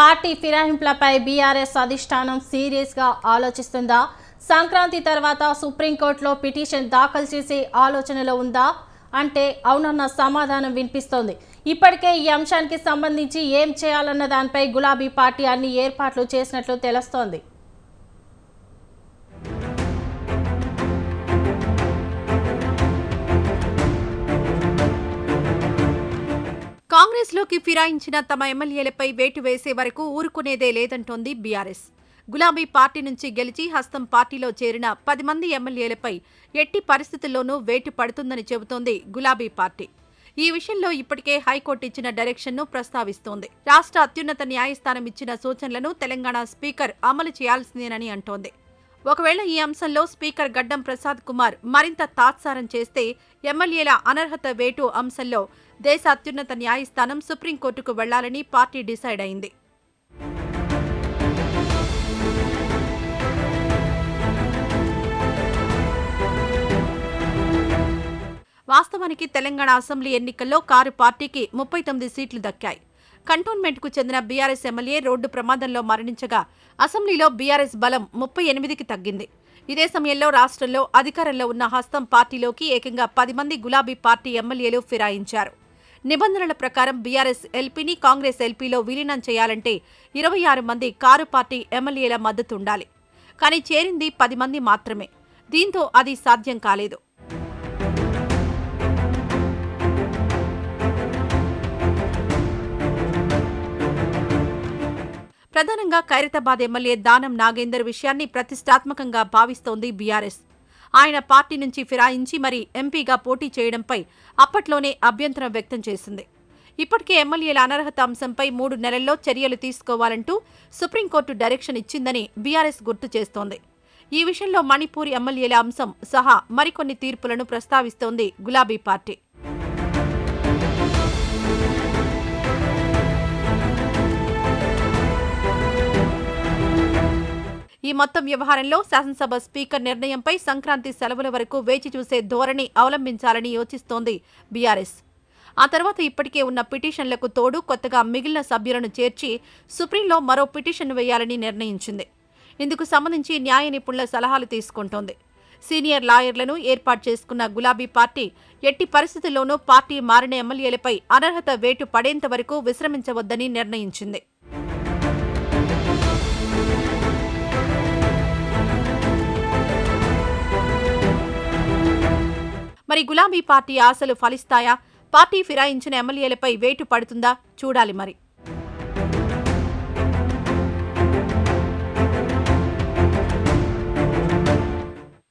Party ఫిరాయింపులపై BRS అధిష్టానం సీరియస్గా ఆలోచిస్తుందా? సంక్రాంతి తర్వాత సుప్రీంకోర్టులో పిటిషన్ దాఖలు చేసే ఆలోచనలో ఉందా అంటే అవునన్న సమాధానం వినిపిస్తోంది. ఇప్పటికే ఈ అంశానికి సంబంధించి ఏం చేయాలన్న దానిపై గులాబీ పార్టీ అన్ని ఏర్పాట్లు చేసినట్లు తెలుస్తోంది. కాంగ్రెస్లోకి ఫిరాయించిన తమ ఎమ్మెల్యేలపై వేటు వేసే వరకు ఊరుకునేదే లేదంటోంది బీఆర్ఎస్. గులాబీ పార్టీ నుంచి గెలిచి హస్తం పార్టీలో చేరిన 10 మంది ఎమ్మెల్యేలపై ఎట్టి పరిస్థితుల్లోనూ వేటు పడుతుందని చెబుతోంది గులాబీ పార్టీ. ఈ విషయంలో ఇప్పటికే హైకోర్టు ఇచ్చిన డైరెక్షన్ను ప్రస్తావిస్తోంది. రాష్ట్ర అత్యున్నత న్యాయస్థానం ఇచ్చిన సూచనలను తెలంగాణ స్పీకర్ అమలు చేయాల్సిందేనని అంటోంది. ఒకవేళ ఈ అంశంలో స్పీకర్ గడ్డం ప్రసాద్ కుమార్ మరింత తాత్సారం చేస్తే ఎమ్మెల్యేల అనర్హత వేటు అంశంలో దేశ అత్యున్నత న్యాయస్థానం సుప్రీంకోర్టుకు వెళ్లాలని పార్టీ డిసైడ్ అయింది. వాస్తవానికి తెలంగాణ అసెంబ్లీ ఎన్నికల్లో కారు పార్టీకి 39 సీట్లు దక్కాయి. కంటోన్మెంట్కు చెందిన బీఆర్ఎస్ ఎమ్మెల్యే రోడ్డు ప్రమాదంలో మరణించగా అసెంబ్లీలో బీఆర్ఎస్ బలం 38కి తగ్గింది. ఇదే సమయంలో రాష్ట్రంలో అధికారంలో ఉన్న హస్తం పార్టీలోకి ఏకంగా 10 మంది గులాబీ పార్టీ ఎమ్మెల్యేలు ఫిరాయించారు. నిబంధనల ప్రకారం బీఆర్ఎస్ ఎల్పీని కాంగ్రెస్ ఎల్పీలో విలీనం చేయాలంటే 26 మంది కారు పార్టీ ఎమ్మెల్యేల మద్దతుండాలి. కానీ చేరింది 10 మంది మాత్రమే. దీంతో అది సాధ్యం కాలేదు. ప్రధానంగా ఖైరతాబాద్ ఎమ్మెల్యే దానం నాగేందర్ విషయాన్ని ప్రతిష్టాత్మకంగా భావిస్తోంది బీఆర్ఎస్. ఆయన పార్టీ నుంచి ఫిరాయించి మరీ ఎంపీగా పోటీ చేయడంపై అప్పట్లోనే అభ్యంతరం వ్యక్తం చేసింది. ఇప్పటికే ఎమ్మెల్యేల అనర్హత అంశంపై 3 నెలల్లో చర్యలు తీసుకోవాలంటూ సుప్రీంకోర్టు డైరెక్షన్ ఇచ్చిందని బీఆర్ఎస్ గుర్తు చేస్తోంది. ఈ విషయంలో మణిపూర్ ఎమ్మెల్యేల అంశం సహా మరికొన్ని తీర్పులను ప్రస్తావిస్తోంది గులాబీ పార్టీ. ఈ మొత్తం వ్యవహారంలో శాసనసభ స్పీకర్ నిర్ణయంపై సంక్రాంతి సెలవుల వరకు వేచి చూసే ధోరణి అవలంబించాలని యోచిస్తోంది బీఆర్ఎస్. ఆ తర్వాత ఇప్పటికే ఉన్న పిటిషన్లకు తోడు కొత్తగా మిగిలిన సభ్యులను చేర్చి సుప్రీంలో మరో పిటిషన్ వేయాలని నిర్ణయించింది. ఇందుకు సంబంధించి న్యాయ నిపుణుల సలహాలు తీసుకుంటోంది. సీనియర్ లాయర్లను ఏర్పాటు చేసుకున్న గులాబీ పార్టీ ఎట్టి పరిస్థితుల్లోనూ పార్టీ మారిన ఎమ్మెల్యేలపై అనర్హత వేటు పడేంత వరకు విశ్రమించవద్దని నిర్ణయించింది. మరి గులాబీ పార్టీ ఆశలు ఫలిస్తాయా? పార్టీ ఫిరాయించిన ఎమ్మెల్యేలపై వేటు పడుతుందా? చూడాలి మరి.